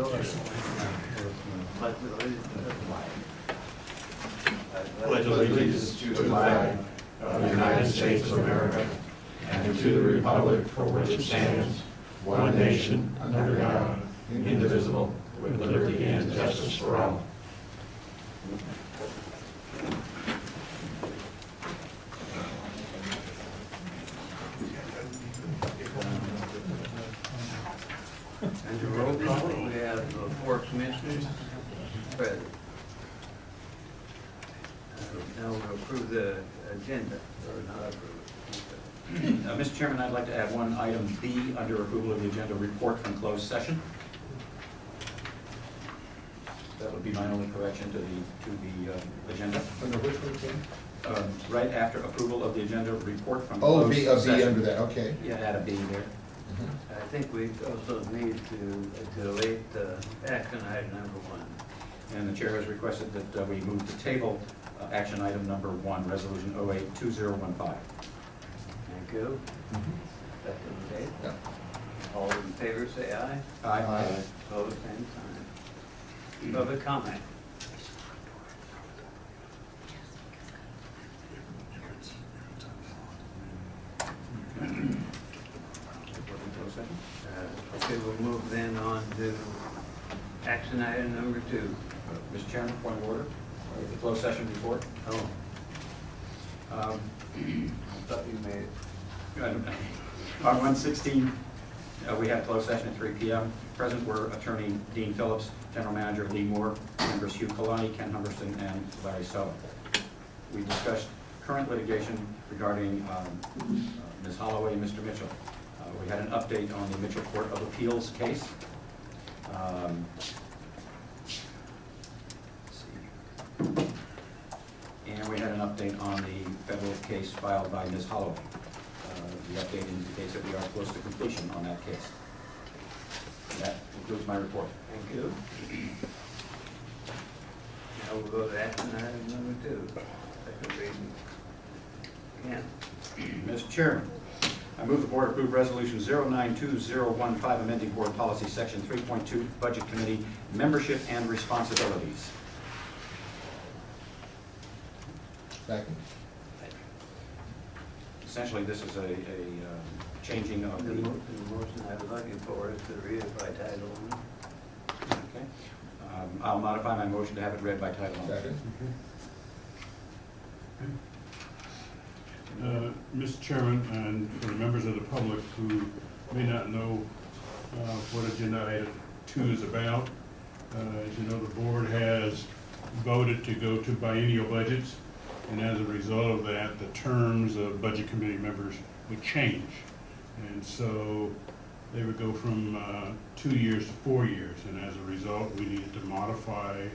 Pledge allegiance to the flag of the United States of America and to the republic for which it stands, one nation, under God, indivisible, with liberty and justice for all. And the roll call, we have 4 commissioners present. Now we'll approve the agenda, or not approve it. Mr. Chairman, I'd like to add one item B under approval of the agenda, report from closed session. That would be my only correction to the agenda. Under which one, Tim? Right after approval of the agenda, report from Oh, closed B session. under that, okay. Yeah, add a B there. I think we also need to delete action item number 1. And the chair has requested that we move to table action item number 1, resolution 08-2015. Thank you. That's okay. Yeah. All in favor, say aye. Aye. Opposed, same sign. Public comment. Okay, we'll move then on to action item number 2. Mr. Chairman, point of order. The closed session report. Oh. I thought you made it. On 1/16, we had closed session at 3 p.m. Present were Attorney Dean Phillips, General Manager Lee Moore, members Hugh Kalani, Ken Humberston, and Larry Sullivan. We discussed current litigation regarding Ms. Holloway and Mr. Mitchell. We had an update on the Mitchell Court of Appeals case. And we had an update on the federal case filed by Ms. Holloway. The update indicates that we are close to completion on that case. And that concludes my report. Thank you. Now we'll go to action item number 2. Second reading. Ken? Mr. Chairman, I move the board approve resolution 092015, amending board policy section 3.2, budget committee membership and responsibilities. Second. Essentially, this is a changing of The the... motion I was looking for is to read it by title only. Okay. I'll modify my motion to have it read by title only. Second. Mr. Chairman, and for the members of the public who may not know what agenda item 2 is about, as you know, the board has voted to go to biennial budgets, and as a result of that, the terms of budget committee members would change. And so they would go from 2 years to 4 years, and as a result, we needed to modify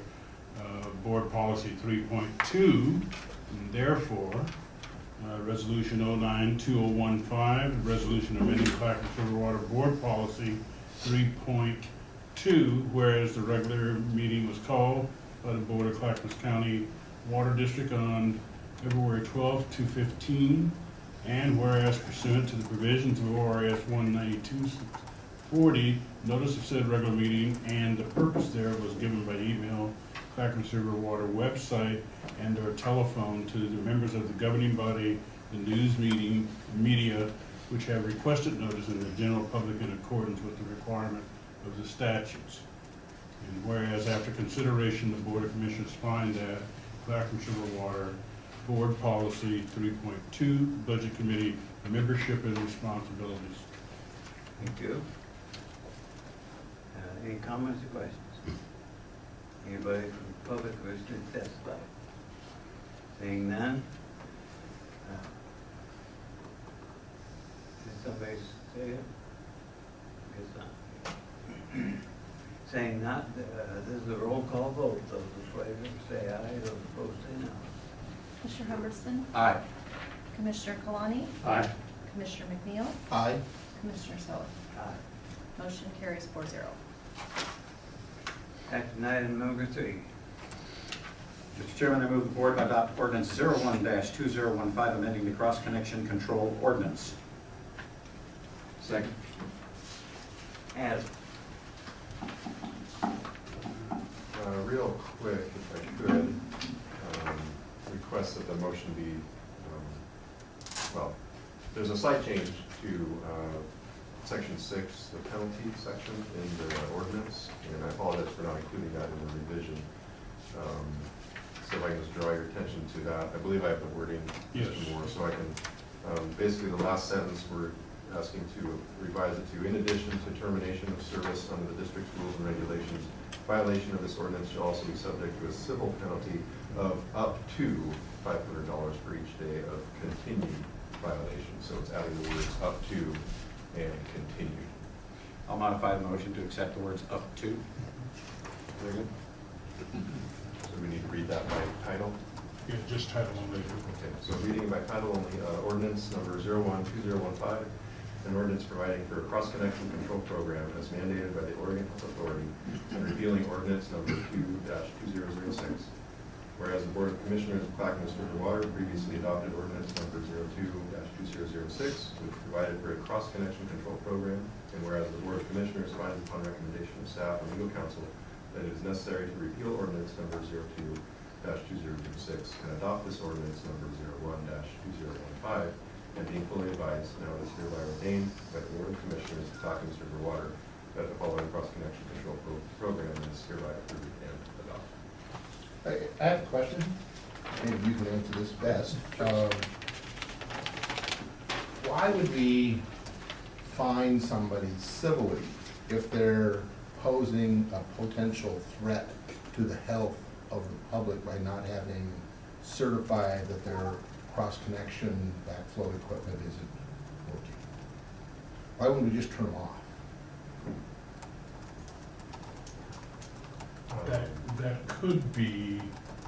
board policy 3.2, and therefore, resolution 092015, resolution amending Clackamas River Water Board policy 3.2, whereas the regular meeting was called by the Board of Clackamas County Water District on February 12, 2015, and whereas pursuant to the provisions of ORS 19240, notice of said regular meeting and the purpose thereof was given by email, Clackamas River Water website, and or telephone to the members of the governing body, the news media, which have requested notice in the general public in accordance with the requirement of the statutes. And whereas after consideration, the Board of Commissioners find that Clackamas River Water Board Policy 3.2, Budget Committee membership and responsibilities. Thank you. Any comments or questions? Anybody from the public wish to testify? Seeing none? Did somebody say it? Guess not. Saying not, this is a roll call vote. Those in favor say aye, those opposed say no. Commissioner Humberston? Aye. Commissioner Kalani? Aye. Commissioner McNeil? Aye. Commissioner Sullivan? Aye. Motion carries 4-0. Action item number 3. Mr. Chairman, I move the board adopt ordinance 01-2015, amending the cross-connection control ordinance. Second. As real quick, if I could, request that the motion be, well, there's a slight change to section 6, the penalty section in the ordinance, and I apologize for not including that in the revision. So if I can just draw your attention to that. I believe I have the wording, Yes. Mr. Moore, so I can, basically the last sentence, we're asking to revise it to, in addition to termination of service under the district's rules and regulations, violation of this ordinance shall also be subject to a civil penalty of up to $500 for each day of continued violation. So it's adding the words up to and continued. I'll modify the motion to accept the words up to. Very good. So we need to read that by title. Yeah, just title only. Okay, so reading by title only, ordinance number 012015, an ordinance providing for a cross-connection control program as mandated by the Oregon Health Authority and repealing ordinance number 2-2006. Whereas the Board of Commissioners of Clackamas River Water previously adopted ordinance number 02-2006, which provided for a cross-connection control program, and whereas the Board of Commissioners finds upon recommendation of staff and legal counsel that it is necessary to repeal ordinance number 02-2006 and adopt this ordinance number 01-2015, and being fully advised, now is hereby ordained by the Board of Commissioners of Clackamas River Water that the following cross-connection control program is hereby approved and adopted. I have a question. Maybe you can answer this best. Why would we fine somebody civilly if they're posing a potential threat to the health of the public by not having certified that their cross-connection backflow equipment isn't working? Why wouldn't we just turn them off? That could be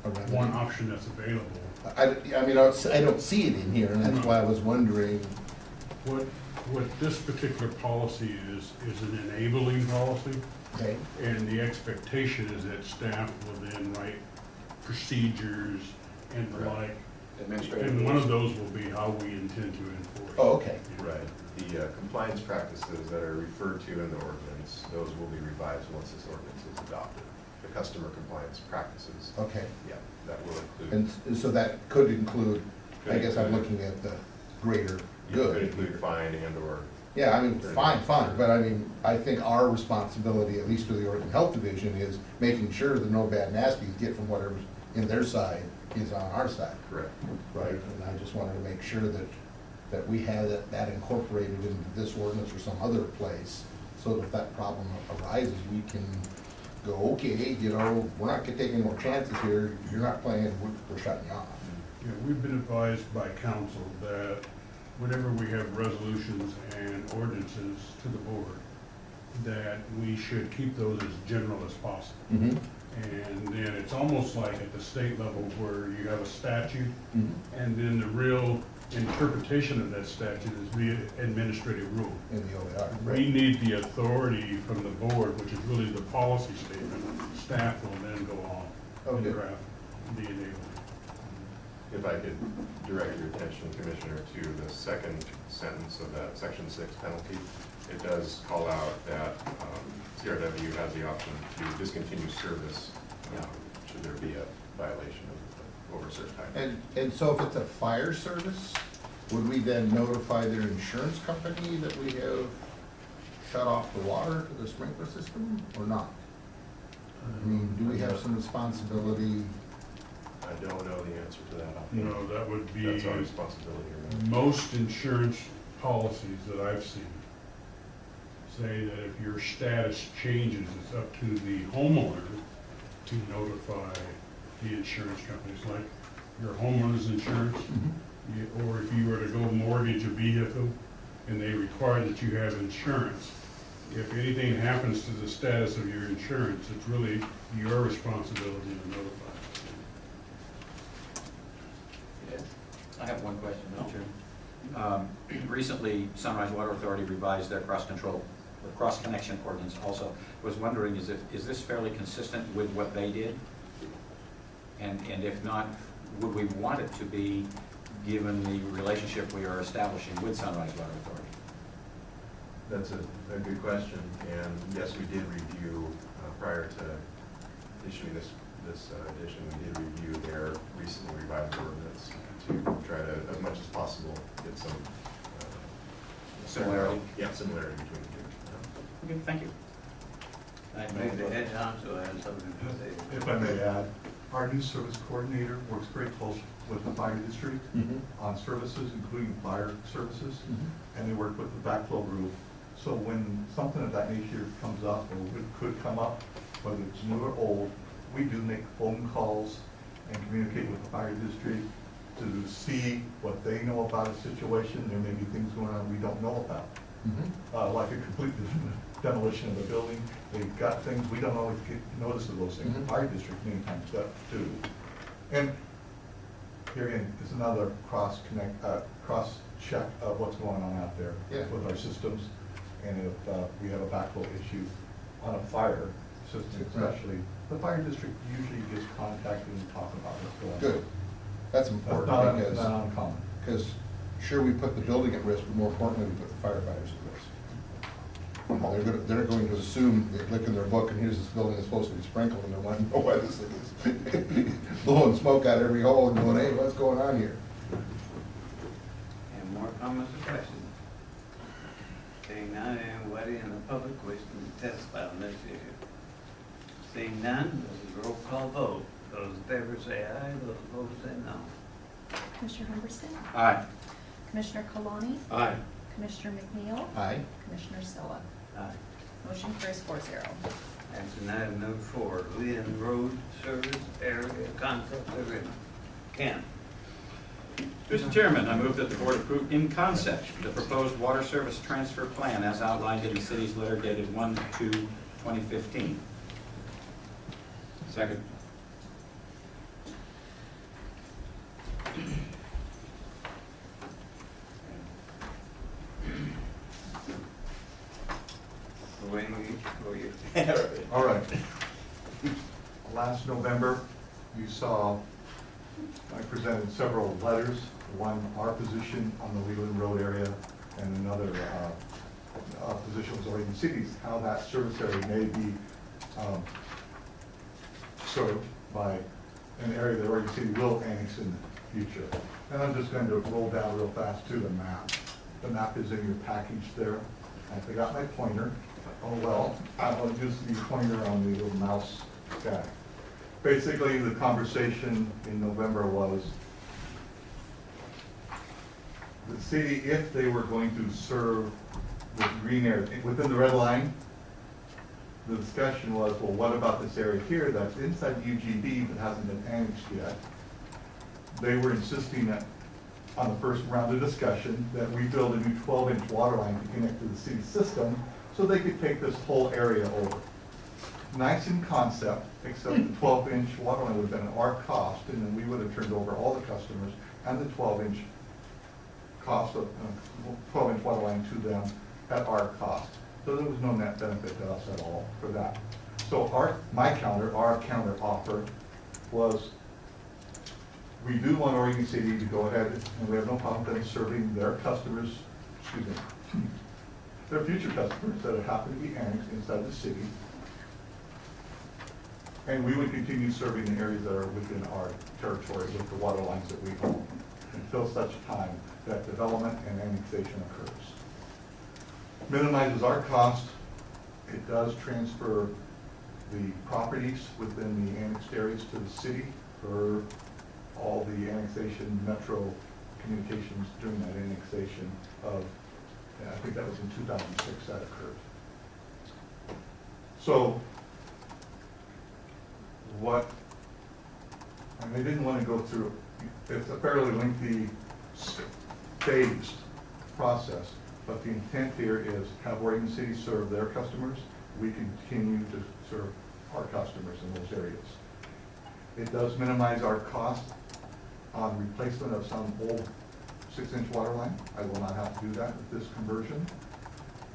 A remedy? one option that's available. I mean, I don't see it in here, and that's why I was wondering. What this particular policy is an enabling policy, Okay. and the expectation is that staff will then write procedures and the like. Administrative. And one of those will be how we intend to enforce. Oh, okay. Right. The compliance practices that are referred to in the ordinance, those will be revised once this ordinance is adopted. The customer compliance practices, Okay. yeah, that will include. And so that could include, I guess I'm looking at the greater Could good. include fine and or. Yeah, I mean, fine, but I mean, I think our responsibility, at least to the Oregon Health Division, is making sure that no bad nasties get from whatever's in their side is on our side. Correct. Right, and I just wanted to make sure that we had that incorporated into this ordinance or some other place, so that if that problem arises, we can go, okay, you know, we're not gonna take any more chances here, you're not playing, we're shutting you off. Yeah, we've been advised by council that whenever we have resolutions and ordinances to the board, that we should keep those as general as possible. Mm-hmm. And then it's almost like at the state level where you have a statute, Mhm. and then the real interpretation of that statute is via administrative rule. In the OER. We need the authority from the board, which is really the policy statement. Staff will then go on and Okay. draft the enablement. If I could direct your attention, Commissioner, to the second sentence of that section 6 penalty, it does call out that CRW has the option to discontinue service should there be a violation of over a certain time. And so if it's a fire service, would we then notify their insurance company that we have shut off the water to the sprinkler system, or not? I mean, do we have some responsibility? I don't know the answer to that. No, that would be, That's our responsibility or not. most insurance policies that I've seen say that if your status changes, it's up to the homeowner to notify the insurance companies, like your homeowner's insurance. Or if you were to go mortgage a vehicle and they require that you have insurance, if anything happens to the status of your insurance, it's really your responsibility to notify. I have one question, Mr. Chairman. Recently, Sunrise Water Authority revised their cross-connection ordinance also. Was wondering, is this fairly consistent with what they did? And if not, would we want it to be, given the relationship we are establishing with Sunrise Water Authority? That's a good question, and yes, we did review prior to issuing this addition, we did review their recently revised ordinance to try to, as much as possible, get some Similarity. Yeah, similarity between the two. Okay, thank you. I think the head honcho has something to say. If I may add, our new service coordinator works very close with the fire district on services, including fire services, and they work with the backflow group. So when something of that nature comes up, or it could come up, whether it's new or old, we do make phone calls and communicate with the fire district to see what they know about a situation. There may be things going on we don't know about. Like a complete demolition of a building. They've got things, we don't always get notice of those things. The fire district many times does too. And here again, is another cross-check of what's going on out there with our systems. And if we have a backflow issue on a fire system especially, the fire district usually gets contacted and talk about what's going on. Good. That's important That's not uncommon. because sure, we put the building at risk, but more importantly, we put the firefighters at risk. You know, they're going to assume, they look in their book, and here's this building that's supposed to be sprinkled, and they want to know why this thing is blowing smoke out every hole, and going, hey, what's going on here? And more comments or questions? Seeing none, anybody in the public wishing to testify on this issue? Seeing none, this is a roll call vote. Those in favor say aye, those opposed say no. Commissioner Humberstone? Aye. Commissioner Kalani? Aye. Commissioner McNeil? Aye. Commissioner Sella? Aye. Motion carries 4-0. Action item number 4, Leland Road Service Area Concept Agreement. Ken? Mr. Chairman, I move that the board approve in concept the proposed water service transfer plan as outlined in the city's letter dated 1/2/2015. Second. All right. Last November, you saw, I presented several letters, one our position on the Leland Road area, and another position was Oregon City's, how that service area may be served by an area that Oregon City will annex in the future. And I'm just going to roll down real fast to the map. The map is in your package there. I forgot my pointer. Oh well, I'll use the pointer on the little mouse guy. Basically, the conversation in November was the city, if they were going to serve with green area within the red line, the discussion was, well, what about this area here that's inside UGB but hasn't been annexed yet? They were insisting that on the first round of discussion that we build a new 12-inch water line to connect to the city system so they could take this whole area over. Nice in concept, except the 12-inch water line would have been at our cost, and then we would have turned over all the customers and the 12-inch cost of 12-inch water line to them at our cost. So there was no net benefit to us at all for that. So our counter offer was, we do want Oregon City to go ahead, and we have no problem with them serving their customers, their future customers that happen to be annexed inside the city. And we would continue serving the areas that are within our territory with the water lines that we own until such time that development and annexation occurs. Minimizes our cost. It does transfer the properties within the annexed areas to the city for all the annexation, metro communications during that annexation of, I think that was in 2006 that occurred. So what, and they didn't want to go through, it's a fairly lengthy phased process, but the intent here is have Oregon City serve their customers. We continue to serve our customers in those areas. It does minimize our cost on replacement of some old 6-inch water line. I will not have to do that with this conversion.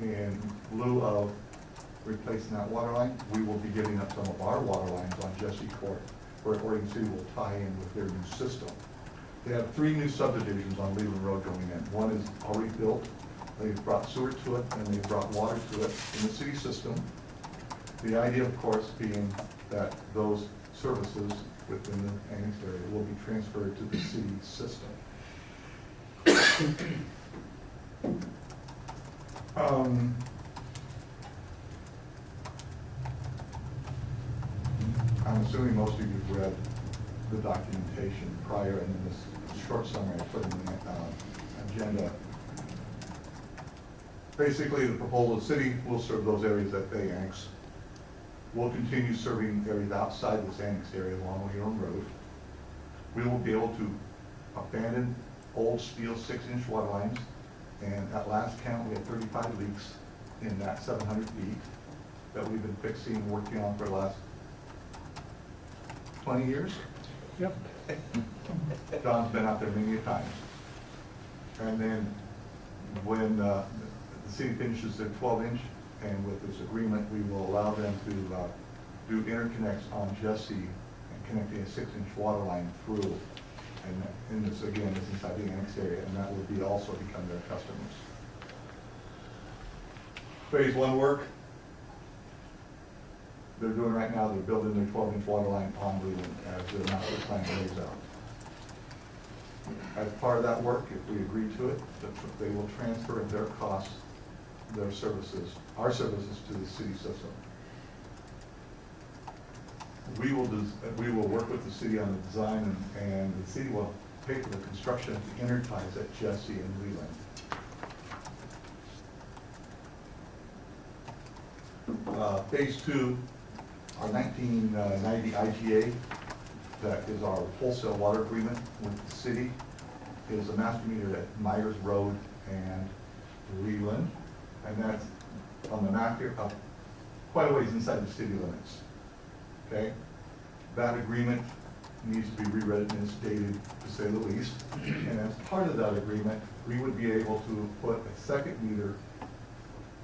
In lieu of replacing that water line, we will be giving up some of our water lines on Jesse Court, where Oregon City will tie in with their new system. They have 3 new subdivisions on Leland Road going in. One is already built. They've brought sewer to it, and they've brought water to it in the city system. The idea, of course, being that those services within the annexed area will be transferred to the city system. I'm assuming most of you have read the documentation prior, and in this short summary I put in the agenda. Basically, the proposal, the city will serve those areas that they annex. We'll continue serving areas outside this annexed area along Leland Road. We will be able to abandon old steel 6-inch water lines, and at last count, we had 35 leaks in that 700 feet that we've been fixing and working on for the last 20 years. Yep. Don's been out there many a times. And then when the city finishes their 12-inch, and with this agreement, we will allow them to do interconnects on Jesse and connecting a 6-inch water line through. And this, again, is inside the annexed area, and that will be also become their customers. Phase 1 work, they're doing right now, they're building their 12-inch water line on Leland as the master plan lays out. As part of that work, if we agree to it, they will transfer at their cost their services, our services, to the city system. We will work with the city on the design, and the city will pay for the construction of the interties at Jesse and Leland. Phase 2, our 1990 IGA, that is our wholesale water agreement with the city, is a master meter at Myers Road and Leland, and that's on the map here, up quite a ways inside the city limits. Okay, that agreement needs to be rewritten and stated, to say the least. And as part of that agreement, we would be able to put a second meter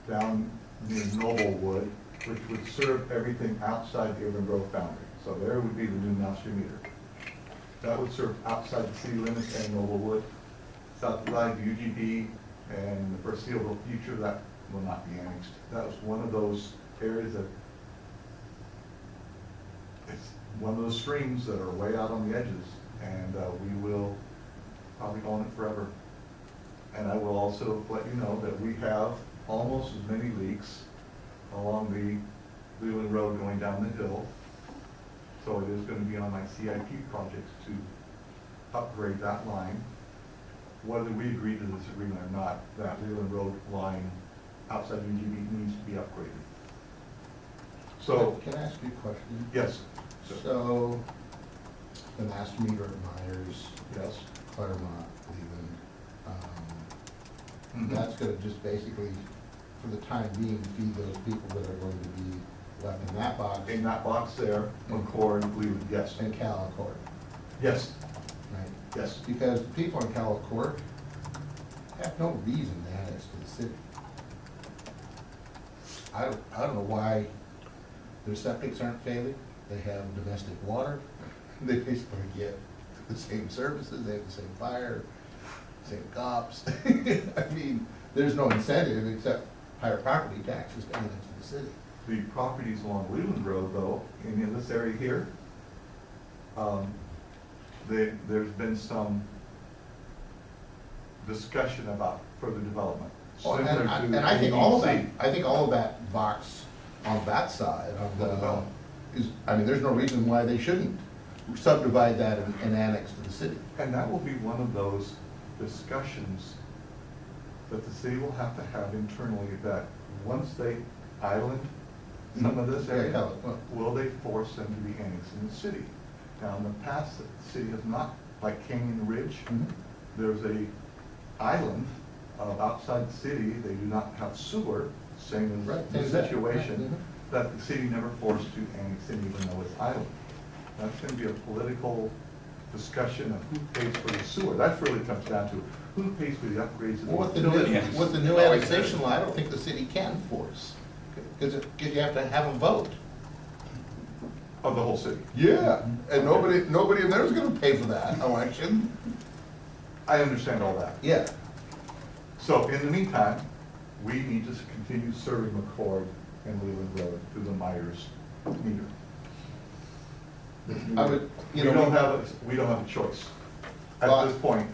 down near Noblewood, which would serve everything outside the urban growth boundary. So there would be the new master meter. That would serve outside the city limits and Noblewood. Southside UGB and the foreseeable future, that will not be annexed. That was one of those areas that it's one of those streams that are way out on the edges, and we will probably own it forever. And I will also let you know that we have almost as many leaks along the Leland Road going down the hill. So it is going to be on my CIP projects to upgrade that line. Whether we agree to this agreement or not, that Leland Road line outside UGB needs to be upgraded. So, Can I ask you a question? yes. So, the master meter at Myers, Yes. Claremont, Cleveland, that's gonna just basically, for the time being, feed those people that are going to be left in that box. In that box there, McCord, Cleveland, yes. And Cal Accord, Yes, right? yes. Because people in Cal Accord have no reason to annex to the city. I don't know why their septics aren't failing. They have domestic water. They basically get the same services, they have the same fire, same cops. I mean, there's no incentive except higher property taxes to annex to the city. The properties along Leland Road, though, in this area here, there's been some discussion about further development. Oh, and similar to I think all of that, ABC. I think all of that box on that side of Well the, developed. is, I mean, there's no reason why they shouldn't subdivide that and annex to the city. And that will be one of those discussions that the city will have to have internally, that once they island some of this Yeah, area, tell it. Well, will they force them to be annexed in the city? Now, in the past, the city has not, like Canyon Ridge, mhm. there's a island outside the city, they do not have sewer, same as Right, the same as that, situation, right, that the city never forced to annex in, even though it's island. That's gonna be a political discussion of who pays for the sewer. That really comes down to who pays for the upgrades of Well, the with utilities. the new annexation law, I don't think the city can force, because you have to have them vote. Of the whole city. Yeah, and nobody in there is gonna pay for that election. I understand all that. Yeah. So in the meantime, we need to continue serving McCord and Leland Road through the Myers meter. I would, We you know. don't have a choice at Well, this point,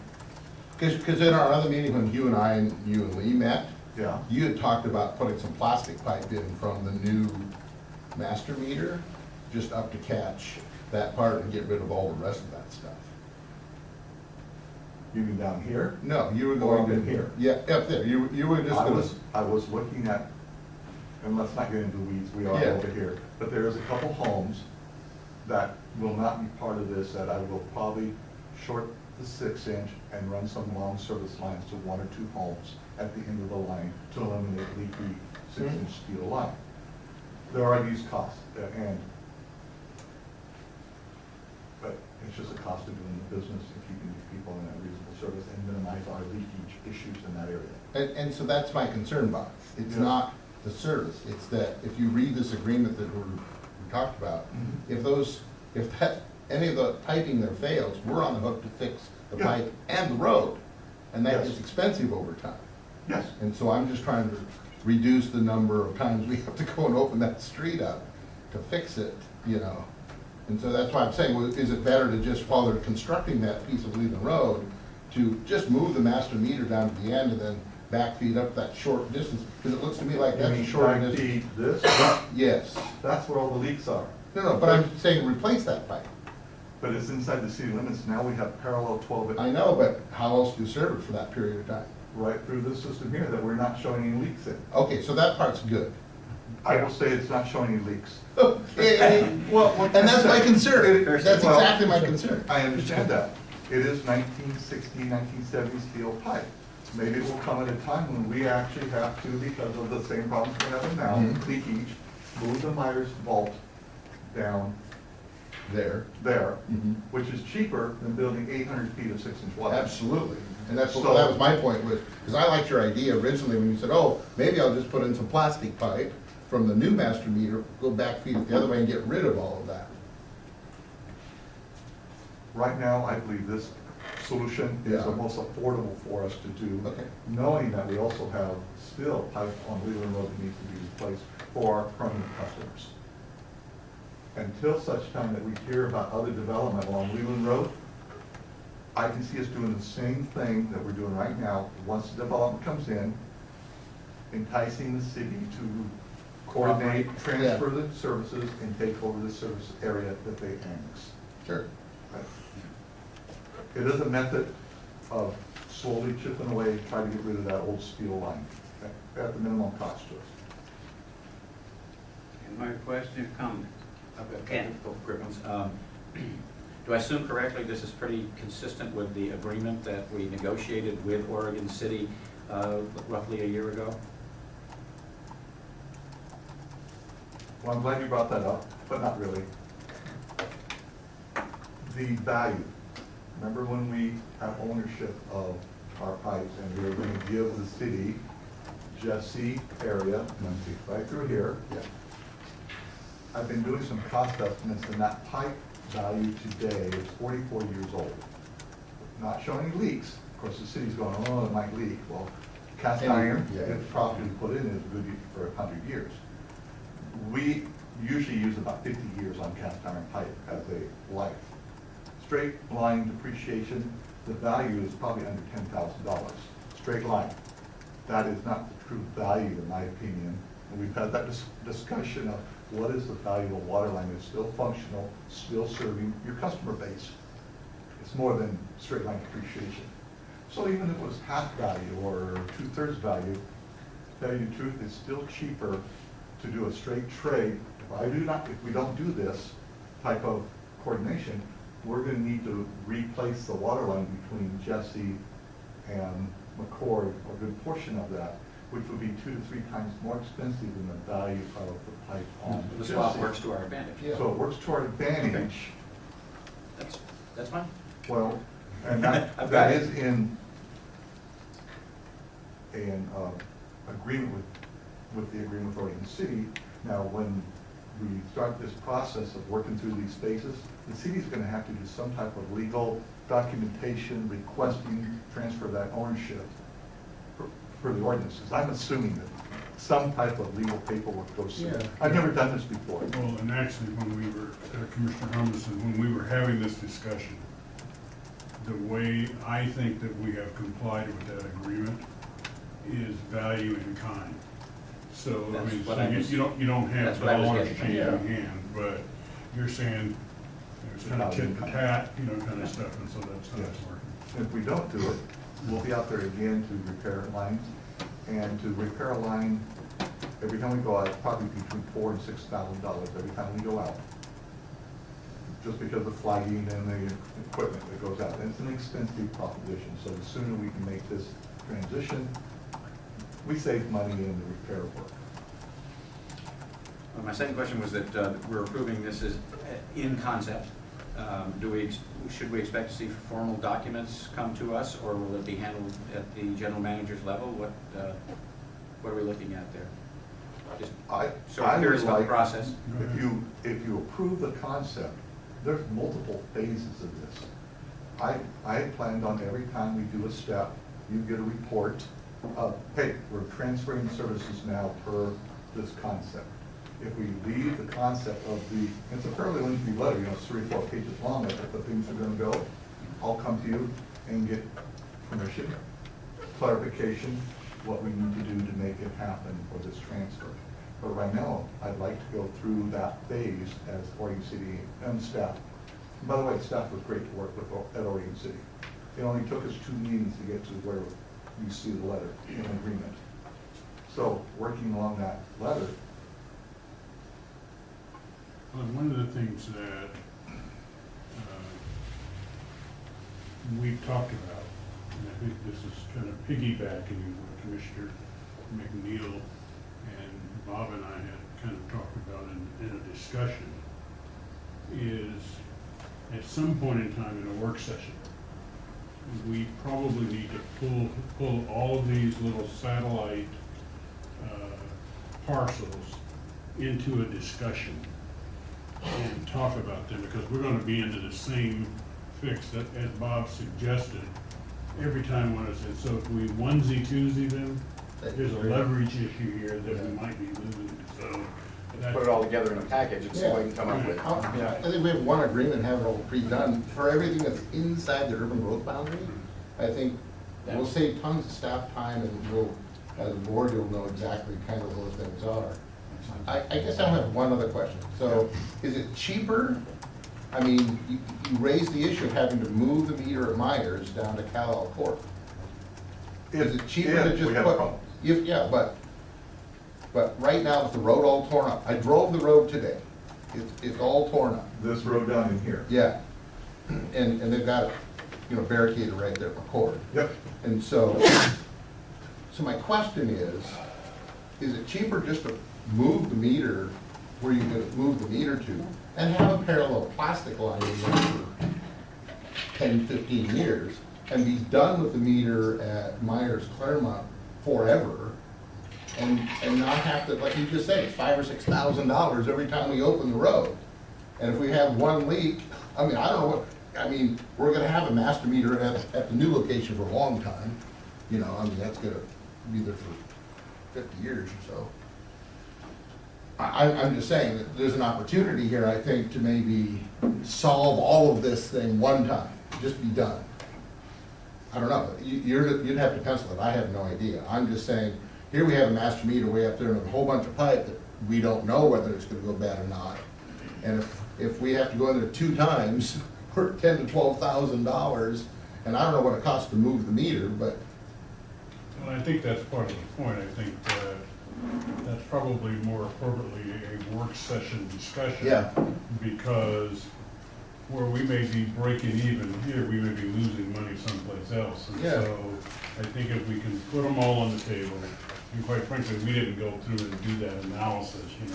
Because in our other meeting, when you and Lee met, yeah. you had talked about putting some plastic pipe in from the new master meter, just up to catch that part and get rid of all the rest of that stuff. You mean down here? No, you were Or going up to. in here? Yeah, up there, you were just gonna. I was looking at, and let's not get into the weeds, we are Yeah. over here, but there is a couple homes that will not be part of this, that I will probably short the 6-inch and run some long service lines to 1 or 2 homes at the end of the line to eliminate leaky 6-inch steel line. There are these costs, but it's just a cost of doing the business and keeping these people in a reasonable service and minimize our leakage issues in that area. And so that's my concern, Bob. It's Yeah. not the service, it's that if you read this agreement that we talked about, if any of the piping there fails, we're on the hook to fix the Yeah. pipe and the road. And that Yes. gets expensive over time. Yes. And so I'm just trying to reduce the number of times we have to go and open that street up to fix it, you know? And so that's why I'm saying, well, is it better to just, while they're constructing that piece of Leland Road, to just move the master meter down to the end and then backfeed up that short distance? Because it looks to me like You that's a mean short backfeed distance. this? Yes. That's where all the leaks are. No, but I'm saying replace that pipe. But it's inside the city limits, now we have parallel 12 I know, but how else do you serve it for that period of time? right through this system here that we're not showing any leaks in. Okay, so that part's good. I will say it's not showing any leaks. Okay, Well, and that's my concern. That's Well, exactly my concern. I understand that. It is 1960, 1970 steel pipe. Maybe it will come at a time when we actually have to, because of the same problems we're having now, Mhm. leakage, move the Myers vault down There. there, Mhm. which is cheaper than building 800 feet of 6-inch water. Absolutely. And that's what, So- that was my point with, because I liked your idea originally when you said, oh, maybe I'll just put in some plastic pipe from the new master meter, go back feed it the other way and get rid of all of that. Right now, I believe this solution is Yeah. the most affordable for us to do. Okay. Knowing that we also have still pipe on Leland Road that needs to be replaced for our permanent customers. Until such time that we hear about other development along Leland Road, I can see us doing the same thing that we're doing right now. Once the development comes in, enticing the city to coordinate, transfer the services, and take over the service area that they annex. Sure. It is a method of slowly chipping away, trying to get rid of that old steel line at the minimum cost to us. Any more questions or comments? I've got a Ken. couple of quick ones. Do I assume correctly this is pretty consistent with the agreement that we negotiated with Oregon City roughly a year ago? Well, I'm glad you brought that up, but not really. The value. Remember when we have ownership of our pipes and we were going to give the city Jesse area, right through here. Yeah. I've been doing some cost estimates and that pipe value today is 44 years old. Not showing any leaks. Of course, the city's going, oh, it might leak. Well, cast iron, Yeah. if properly put in, is good for 100 years. We usually use about 50 years on cast iron pipe as a life. Straight line depreciation, the value is probably under $10,000. Straight line. That is not the true value, in my opinion. And we've had that discussion of what is the value of a water line that's still functional, still serving your customer base. It's more than straight line depreciation. So even if it was half value or 2/3 value, to tell you the truth, it's still cheaper to do a straight trade. If we don't do this type of coordination, we're gonna need to replace the water line between Jesse and McCord, a good portion of that, which would be 2 to 3 times more expensive than the value of the pipe on The swap Jesse. works to our advantage. Yeah. So it works to our advantage. That's fine. Well, and I've got that it. is in agreement with the agreement with Oregon City. Now, when we start this process of working through these phases, the city's gonna have to do some type of legal documentation requesting transfer of that ownership for the ordinances. I'm assuming that some type of legal paperwork goes through. Yeah. I've never done this before. Well, and actually, when we were, Commissioner Hermanson, when we were having this discussion, the way I think that we have complied with that agreement is value in kind. So, I That's mean, what so I was- you don't have that's what I was dollars getting changing at. hand, but you're saying there's kind of tit for tat, kind of stuff, and so that's how it's working. If we don't do it, we'll be out there again to repair lines. And to repair a line, every time we go out, it's probably between $4,000 and $6,000 every time we go out. Just because of flagging and the equipment that goes out. And it's an expensive proposition, so the sooner we can make this transition, we save money in the repair work. My second question was that we're approving this as in concept. Should we expect to see formal documents come to us, or will it be handled at the general manager's level? What are we looking at there? Just I I'm curious would about the like, process. if you approve the concept, there's multiple phases of this. I had planned on every time we do a step, you get a report of, hey, we're transferring services now per this concept. If we leave the concept of it's a fairly lengthy letter, it's 3 or 4 pages long, if the things are gonna go, I'll come to you and get permission, clarification, what we need to do to make it happen for this transfer. But right now, I'd like to go through that phase as Oregon City and staff. And by the way, staff was great to work with at Oregon City. It only took us 2 meetings to get to where you see the letter in agreement. So, working along that letter, Well, one of the things that we've talked about, and I think this is kind of piggybacking what Commissioner McNeil and Bob and I had kind of talked about in a discussion, is at some point in time in a work session, we probably need to pull all of these little satellite parcels into a discussion and talk about them, because we're gonna be into the same fix that, as Bob suggested, every time one of us says, so if we onesie-twosie them, there's a leverage issue here that we might be losing, so. Put it all together in a package and see what we can come up with. I think we have one agreement, have it all pre-done for everything that's inside the urban growth boundary. I think we'll save tons of staff time, and we'll, as a board, you'll know exactly kind of what those things are. I guess I have one other question. So, is it cheaper? I mean, you raised the issue of having to move the meter at Myers down to Cal Court. Is it cheaper to if just we have a put? problem. Yeah, but right now, with the road all torn up, I drove the road today. It's all torn up. This road down in here. Yeah, and they've got it, barricaded right there at McCord. Yep. And so my question is it cheaper just to move the meter where you're gonna move the meter to, and have a parallel plastic line in there for 10, 15 years, and be done with the meter at Myers Claremont forever, and not have to, like you just said, it's $5,000 or $6,000 every time we open the road. And if we have one leak, I don't know we're gonna have a master meter at the new location for a long time. That's gonna be there for 50 years or so. I'm just saying that there's an opportunity here, I think, to maybe solve all of this thing one time, just be done. I don't know, you'd have to pencil it, I have no idea. I'm just saying, here we have a master meter way up there and a whole bunch of pipe that we don't know whether it's gonna go bad or not. And if we have to go in there 2 times, we're at $10,000 to $12,000, and I don't know what it costs to move the meter, but. Well, I think that's part of the point. I think that's probably more appropriately a work session discussion. Yeah. Because where we may be breaking even here, we may be losing money someplace else. And Yeah. so I think if we can put them all on the table, and quite frankly, we didn't go through and do that analysis, and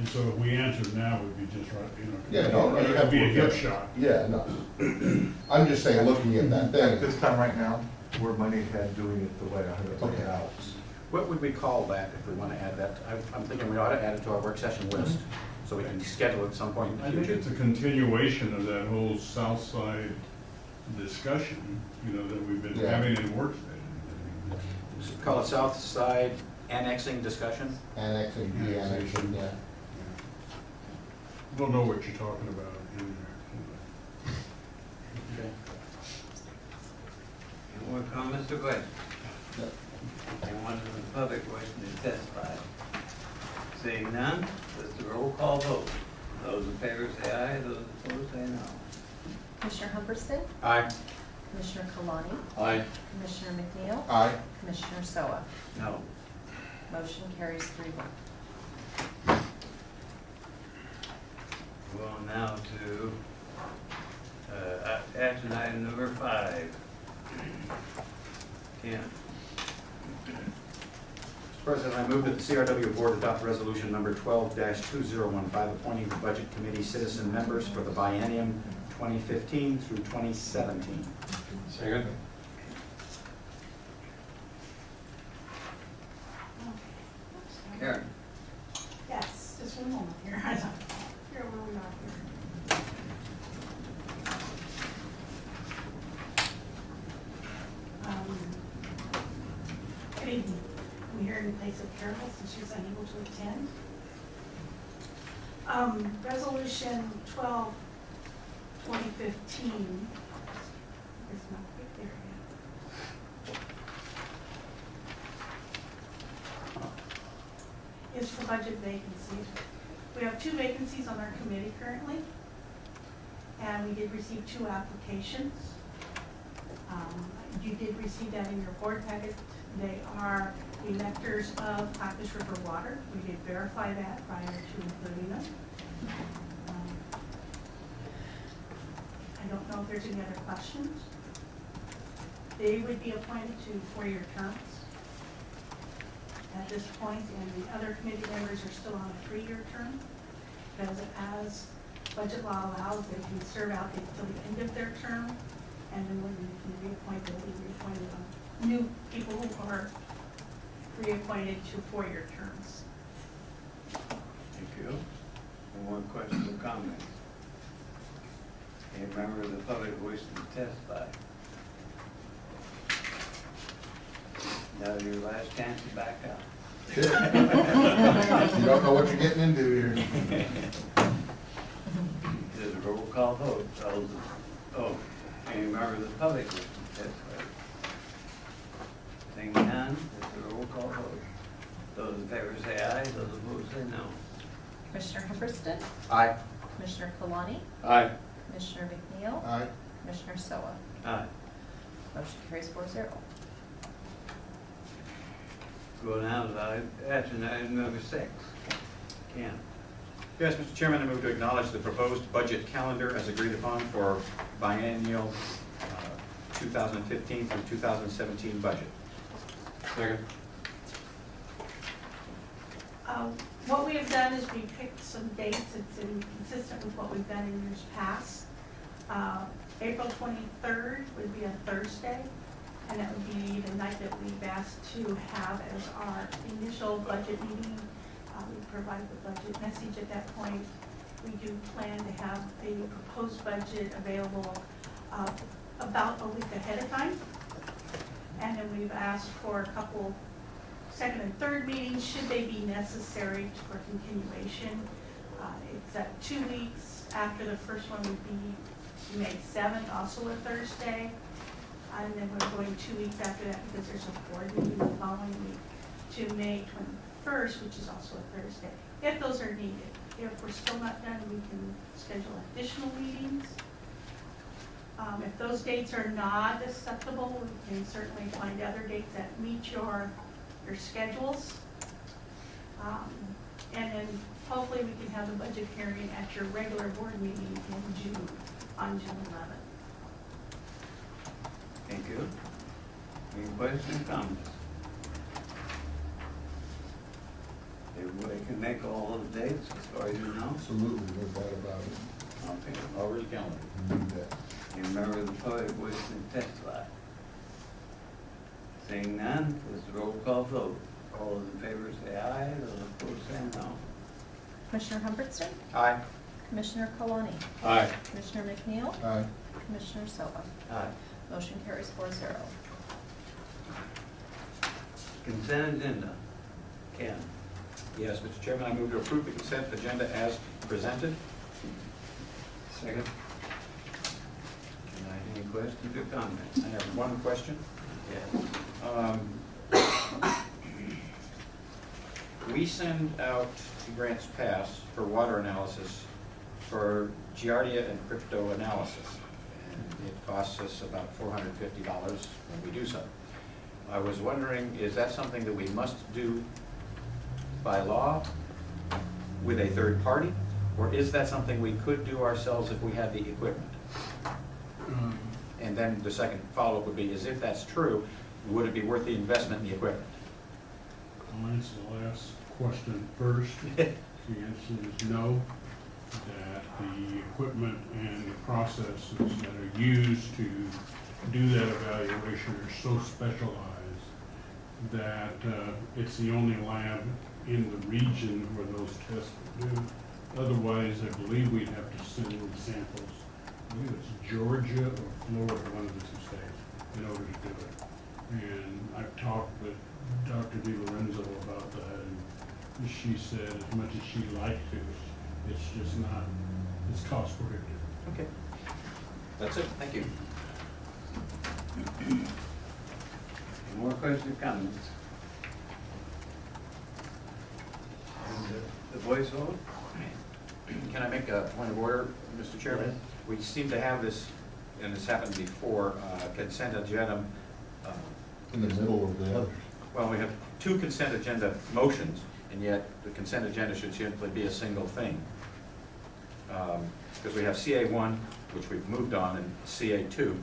so if we answer now, would be just right, Yeah, no, you have it'd be a to hip look at- shot. Yeah, no. I'm just saying, looking at that At thing. this time right now, we're money ahead doing it the way I have it laid Okay. out. What would we call that if we want to add that? I'm thinking we ought to add it to our work session list, so we can schedule it at some point in I the think future. it's a continuation of that whole south side discussion, that we've been Yeah. having in work session. call it South Side annexing discussion. Annexing, de-annexing, yeah. Don't know what you're talking about in there. Okay. Any more comments or questions? Anyone in the public wishing to testify? Seeing none, this is a roll call vote. Those in favor say aye, those opposed say no. Commissioner Humberston? Aye. Commissioner Kalani? Aye. Commissioner McNeil? Aye. Commissioner Soa? No. Motion carries 3-1. We're on now to action item number 5. Ken. Mr. President, I move that the CRW Board adopt resolution number 12-2015, appointing the Budget Committee citizen members for the biennium 2015 through 2017. Second. Karen. Yes, just one moment here. Here, we're not here. Good evening. I'm here in place of Carol since she's unable to attend. Resolution 12, 2015 is not quite there yet. Is for budget vacancies. We have 2 vacancies on our committee currently, and we did receive 2 applications. You did receive that in your board packet. They are electors of Clackamas River Water. We did verify that prior to including them. I don't know if there's any other questions. They would be appointed to 4-year terms at this point, and the other committee members are still on a 3-year term, because as budget law allows, they can serve out until the end of their term, and then when you can reappoint, they'll be reappointed on new people who are reappointed to 4-year terms. Thank you. Any more questions or comments? Any member of the public wishing to testify? Now your last chance to back up. You don't know what you're getting into here. This is a roll call vote. Any member of the public wishing to testify? Seeing none, this is a roll call vote. Those in favor say aye, those opposed say no. Commissioner Humberston? Aye. Commissioner Kalani? Aye. Commissioner McNeil? Aye. Commissioner Soa? Aye. Motion carries 4-0. Go now to action item number 6. Ken. Yes, Mr. Chairman, I move to acknowledge the proposed budget calendar as agreed upon for biennial 2015 through 2017 budget. Second. What we have done is we picked some dates. It's consistent with what we've done in years past. April 23rd would be a Thursday, and that would be the night that we've asked to have as our initial budget meeting. We provide the budget message at that point. We do plan to have a proposed budget available about a week ahead of time. And then we've asked for a couple second and third meetings, should they be necessary for continuation. It's at 2 weeks after the first one would be May 7th, also a Thursday. And then we're going 2 weeks after that because there's a board meeting the following week to May 21st, which is also a Thursday, if those are needed. If we're still not done, we can schedule additional meetings. If those dates are not acceptable, we can certainly find other dates that meet your schedules. And then hopefully we can have the budget hearing at your regular board meeting in June, on June 11th. Thank you. Any questions or comments? Everybody can make all of the dates as far as you know? Absolutely, no doubt about it. Okay. Already calendar. You need that. Any member of the public wishing to testify? Seeing none, this is a roll call vote. All those in favor say aye, those opposed say no. Commissioner Humberston? Aye. Commissioner Kalani? Aye. Commissioner McNeil? Aye. Commissioner Soa? Aye. Motion carries 4-0. Consent agenda. Ken? Yes, Mr. Chairman, I move to approve the consent agenda as presented. Second. Any questions or comments? I have one question. Yes. We send out grants pass for water analysis for Giardia and crypto analysis. And it costs us about $450 when we do so. I was wondering, is that something that we must do by law with a third party? Or is that something we could do ourselves if we had the equipment? And then the second follow-up would be, is if that's true, would it be worth the investment in the equipment? I'll answer the last question first. The answer is no, that the equipment and the processes that are used to do that evaluation are so specialized that it's the only lab in the region where those tests are due. Otherwise, I believe we'd have to send in samples. I believe it's Georgia or Florida, one of the two states, in order to do it. And I've talked with Dr. DiLorenzo about that, and she said as much as she'd like to, it's just not, it's cost prohibitive. Okay. That's it. Thank you. Any more questions or comments? And the voice vote? Can I make a point of order, Mr. Chairman? Yes. We seem to have this, and this happened before, consent agenda. In the middle of the other. Well, we have two consent agenda motions, and yet the consent agenda should simply be a single thing. Because we have CA1, which we've moved on, and CA2.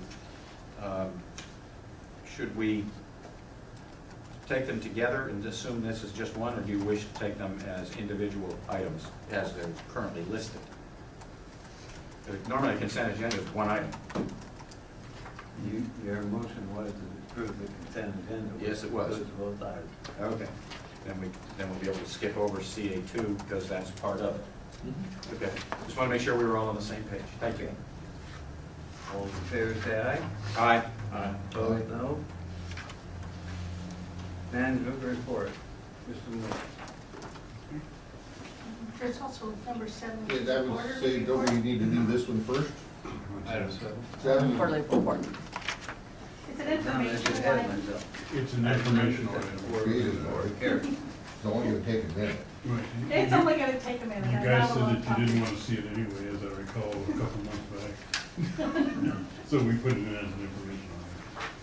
Should we take them together and assume this is just one, or do you wish to take them as individual items as they're currently listed? Normally, a consent agenda is one item. Your motion was to approve the consent agenda. Yes, it was. Both items. Okay. Then we'll be able to skip over CA2 because that's part of it. Okay. Just want to make sure we were all on the same page. Thank you. All in favor, say aye. Aye. Opposed, no. Management report. Mr. Moore. There's also number 7. Yeah, that would say, don't we need to do this one first? Item 7. Seven. Quarterly report. It's an informational one. It's an informational item. Created, Lord. Here. It's only gonna take a minute. Right. It's only gonna take a You minute. guys said that you didn't want to see it anyway, as I recall, a couple months back. So we put it in as an informational item.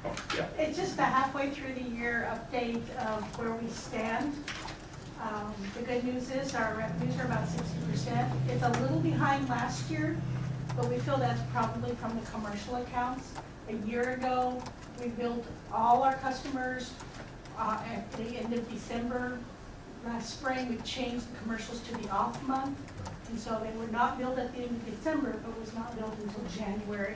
Oh, yeah. It's just a halfway through the year update of where we stand. The good news is our revenues are about 60%. It's a little behind last year, but we feel that's probably from the commercial accounts. A year ago, we billed all our customers at the end of December. Last spring, we changed the commercials to the off month, and so they were not billed at the end of December, but was not billed until January.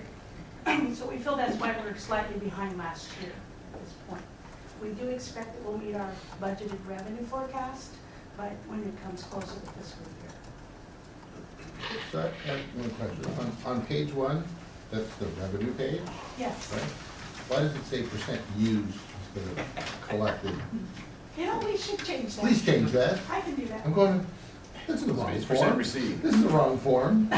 So we feel that's why we're slightly behind last year at this point. We do expect that we'll meet our budgeted revenue forecast, but when it comes closer to fiscal year. So I have one question. On page 1, that's the revenue page, Yes. right? Why does it say percent used instead of collected? You know, we should change that. Please change that. I can do that. I'm going, this is the wrong It's form. percent received. This is the wrong form.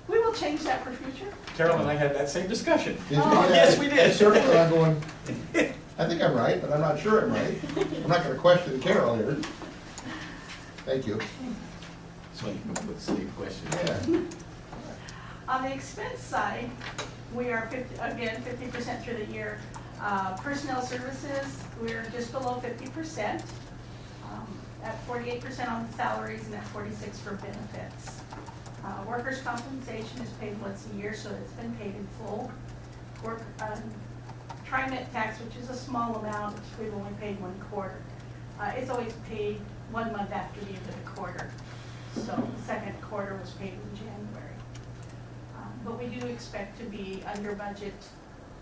We will change that for future. Carol and I had that same discussion. Did you- Oh, yes, we did. I circled it, I'm going, I think I'm right, but I'm not sure I'm right. I'm not gonna question Carol here. Thank you. So you can put sleep questions. Yeah. On the expense side, we are 50% through the year. Personnel services, we're just below 50%, at 48% on the salaries and at 46% for benefits. Workers' compensation is paid once a year, so it's been paid in full. TriMet tax, which is a small amount, we've only paid 1 quarter. It's always paid 1 month after the end of the quarter. So the second quarter was paid in January. But we do expect to be under budget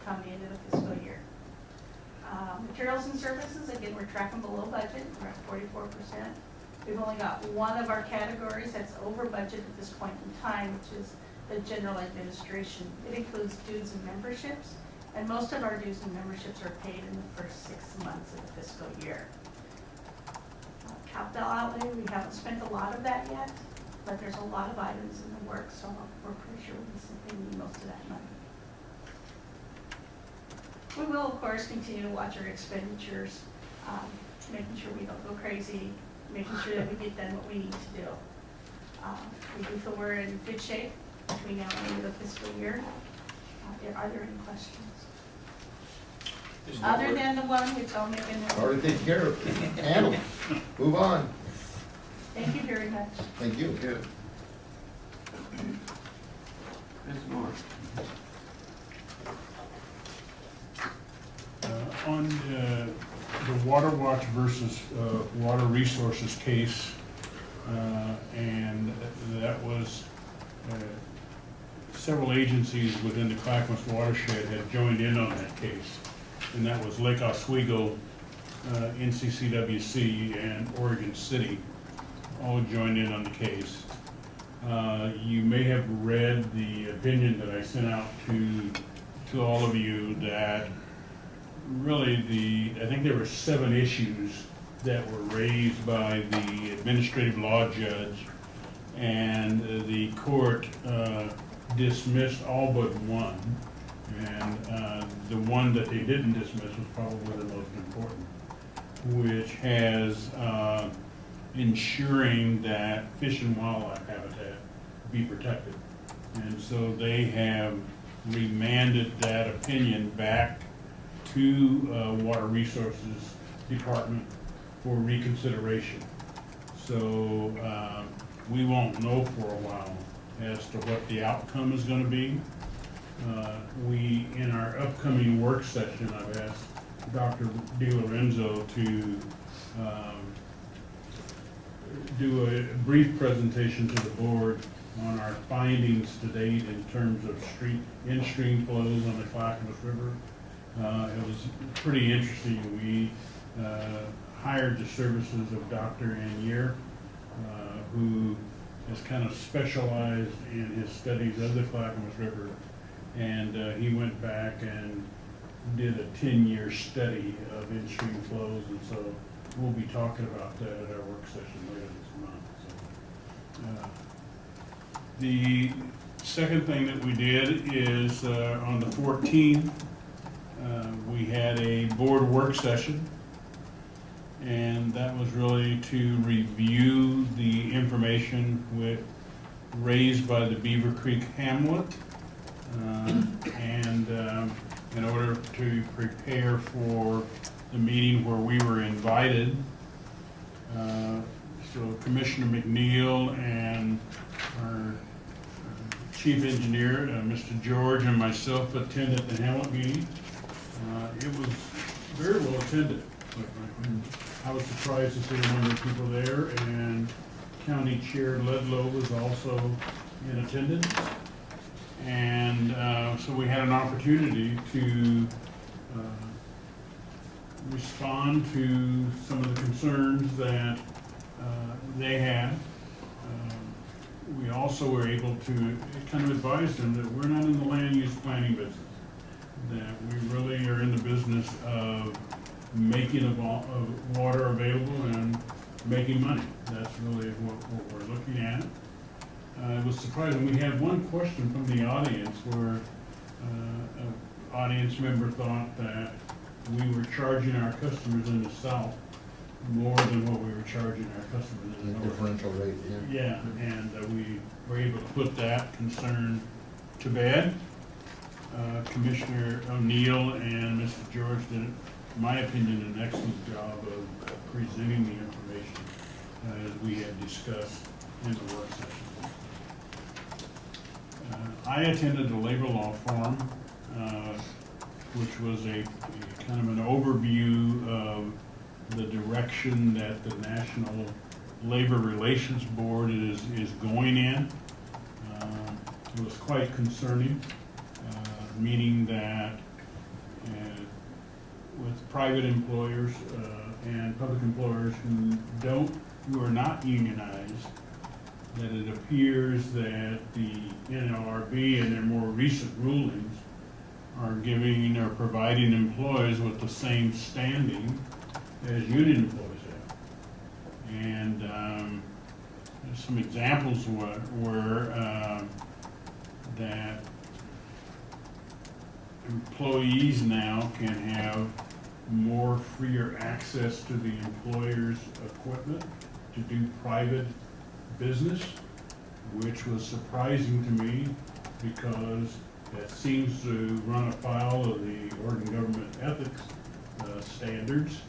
come the end of the fiscal year. Materials and services, again, we're tracking below budget, we're at 44%. We've only got one of our categories that's over budget at this point in time, which is the general administration. It includes dues and memberships, And most of our dues and memberships are paid in the first 6 months of the fiscal year. Capital outlay, we haven't spent a lot of that yet, but there's a lot of items in the works, so we're pretty sure we need most of that money. We will, of course, continue to watch our expenditures, making sure we don't go crazy, making sure that we get done what we need to do. We do feel we're in good shape between now and the end of the fiscal year. Are there any questions? Other than the one which I'll make in there. Already taken care of. Handled. Move on. Thank you very much. Thank you. Good. Ms. Moore. On the Water Watch versus Water Resources case, and that was several agencies within the Clackamas watershed had joined in on that case, and that was Lake Oswego, NCCWC, and Oregon City all joined in on the case. You may have read the opinion that I sent out to all of you that really I think there were 7 issues that were raised by the administrative law judge, and the court dismissed all but one. And the one that they didn't dismiss was probably the most important, which has ensuring that fish and wildlife habitat be protected. And so they have remanded that opinion back to Water Resources Department for reconsideration. So we won't know for a while as to what the outcome is going to be. In our upcoming work session, I've asked Dr. DiLorenzo to do a brief presentation to the board on our findings to date in terms of in-stream flows on the Clackamas River. It was pretty interesting. We hired the services of Dr. Annier, who has kind of specialized in his studies of the Clackamas River, and he went back and did a 10-year study of in-stream flows, and so we'll be talking about that at our work session later this month. So, the second thing that we did is on the 14th, we had a board work session, and that was really to review the information raised by the Beaver Creek Hamlet, and in order to prepare for the meeting where we were invited. So Commissioner McNeil and our chief engineer, Mr. George, and myself attended the Hamlet meeting. It was very well attended, quite frankly. I was surprised to see a number of people there, and County Chair Ledlow was also in attendance. And so we had an opportunity to respond to some of the concerns that they had. We also were able to kind of advise them that we're not in the land use planning business, that we really are in the business of making water available and making money. That's really what we're looking at. It was surprising. We had one question from the audience where an audience member thought that we were charging our customers in the south more than what we were charging our customers in the north. Differential rate, yeah. Yeah, and we were able to put that concern to bed. Commissioner O'Neill and Mr. George did, in my opinion, an excellent job of presenting the information as we had discussed in the work session. I attended the labor law forum, which was a kind of an overview of the direction that the National Labor Relations Board is going in. It was quite concerning, meaning that with private employers and public employers who are not unionized, that it appears that the NLRB and their more recent rulings are giving or providing employees with the same standing as union employees have. And some examples were that employees now can have more freer access to the employer's equipment to do private business, which was surprising to me because that seems to run afoul of the Oregon government ethics standards.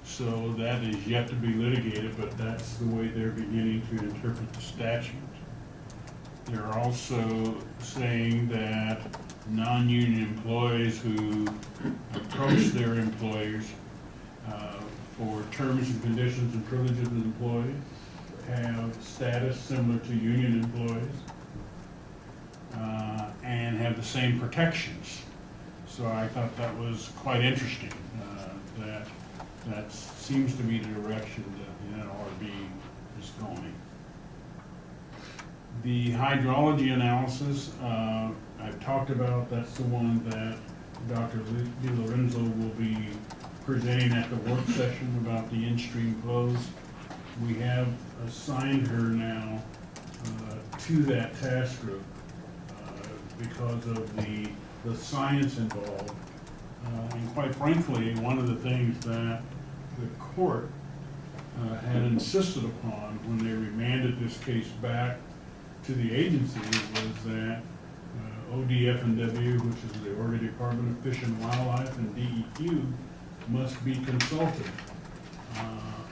So that is yet to be litigated, but that's the way they're beginning to interpret the statute. They're also saying that non-union employees who approach their employers for terms and conditions and privileges of the employee have status similar to union employees and have the same protections. So I thought that was quite interesting. That seems to be the direction that the NLRB is going. The hydrology analysis, I've talked about, that's the one that Dr. DiLorenzo will be presenting at the work session about the in-stream flows. We have assigned her now to that task group because of the science involved. And quite frankly, one of the things that the court had insisted upon when they remanded this case back to the agency was that ODF&W, which is the Oregon Department of Fish and Wildlife, and DEQ must be consulted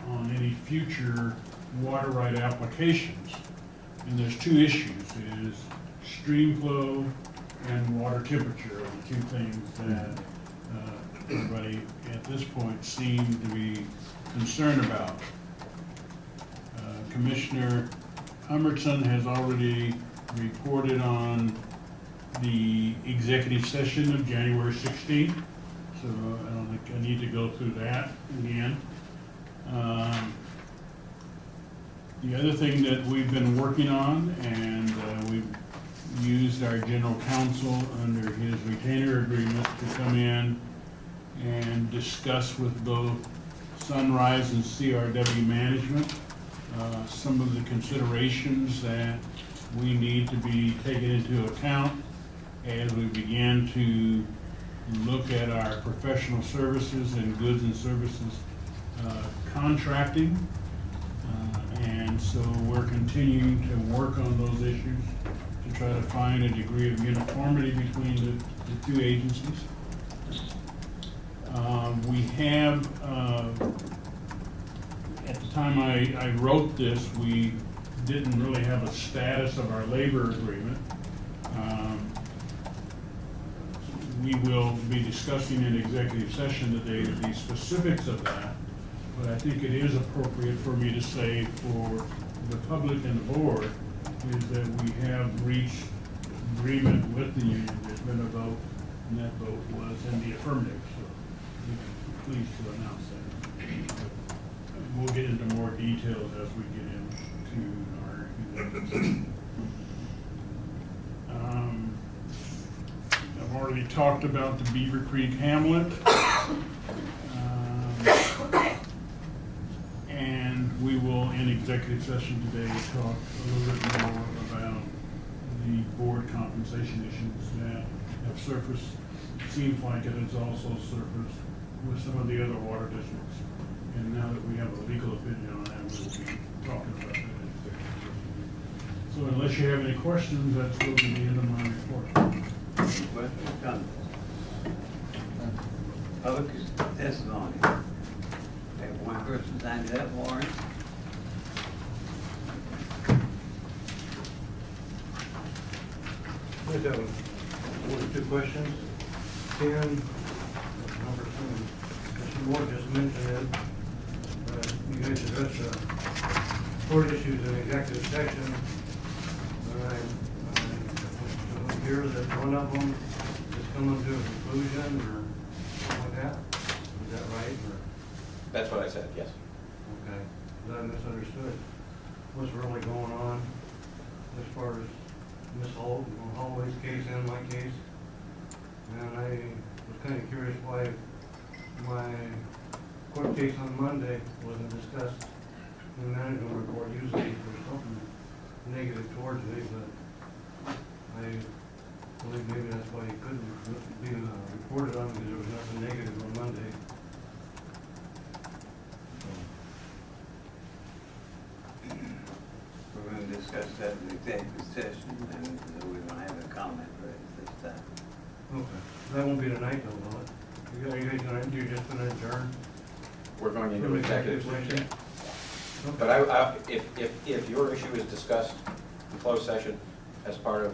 on any future water right applications. And there's two issues, is stream flow and water temperature are the two things that everybody at this point seems to be concerned about. Commissioner Humbertson has already reported on the executive session of January 16th, so I don't think I need to go through that again. The other thing that we've been working on, and we've used our general counsel under his retainer agreement to come in and discuss with both Sunrise and CRW management some of the considerations that we need to be taken into account as we begin to look at our professional services and goods and services contracting. And so we're continuing to work on those issues to try to find a degree of uniformity between the two agencies. We have, at the time I wrote this, we didn't really have a status of our labor agreement. We will be discussing in executive session today the specifics of that, but I think it is appropriate for me to say for the public and the board is that we have reached agreement with the union. There's been a vote, and that vote was in the affirmative, so we're pleased to announce that. We'll get into more details as we get into our executive session. I've already talked about the Beaver Creek Hamlet. And we will, in executive session today, talk a little bit more about the board compensation issues that have surfaced. It seems like it has also surfaced with some of the other water districts. And now that we have a legal opinion on that, we'll be talking about that in executive session. So unless you have any questions, that's going to be the end of my report. Questions or comments? Public testimony. Have one person signed that warrant. I just have one or two questions. Ken, Mr. Moore just mentioned it. You guys addressed the board issues in executive session. I hear that one of them is coming to a conclusion or something like that. Is that right? Or? That's what I said, yes. Okay. I misunderstood. What's really going on as far as Miss Holloway's case and my case. And I was kind of curious why my court case on Monday wasn't discussed in the management report. Usually there's something negative towards me, but I believe maybe that's why it couldn't be reported on, because there was nothing negative on Monday. We're going to discuss that in the executive session, and we don't have a comment raised this time. Okay. That won't be tonight though, will it? Are you guys gonna, you're just gonna adjourn? We're going into executive session. Okay. But if your issue is discussed in closed session as part of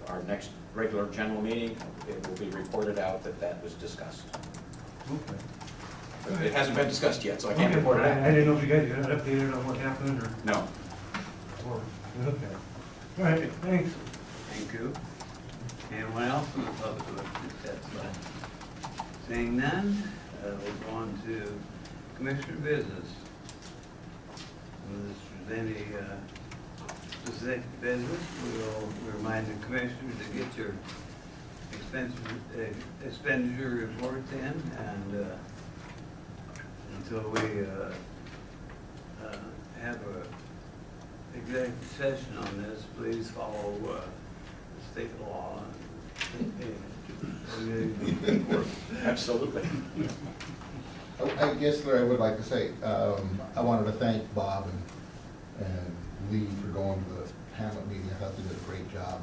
our next regular general meeting, it will be reported out that that was discussed. Okay. But it hasn't been discussed yet, so I can't Okay. report it I out. didn't know if you guys got updated on what happened or, No. okay. All right, thanks. Thank you. Anyone else from the public who wishes to testify? Seeing none, we'll go on to commissioner business. Unless there's any specific business, we'll remind the commissioners to get your expenditure reports in, and until we have a executive session on this, please follow the state law. Absolutely. I guess, Larry, I would like to say, I wanted to thank Bob and Lee for going to the Hamlet meeting. I thought they did a great job.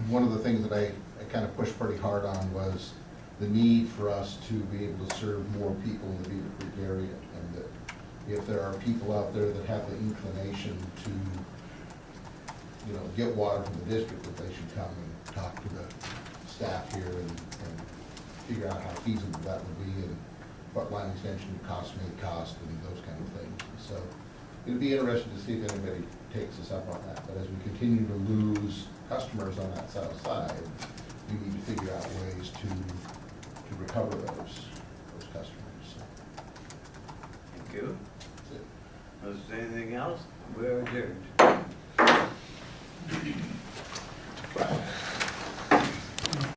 One of the things that I kind of pushed pretty hard on was the need for us to be able to serve more people in the Beaver Creek area, and that if there are people out there that have the inclination to, you know, get water from the district, that they should come and talk to the staff here and figure out how feasible that would be and what line extension cost may cost and those kind of things. So it'd be interesting to see if anybody takes us up on that. But as we continue to lose customers on that south side, we need to figure out ways to recover those customers. So, Thank you. that's it. Is there anything else? We're adjourned.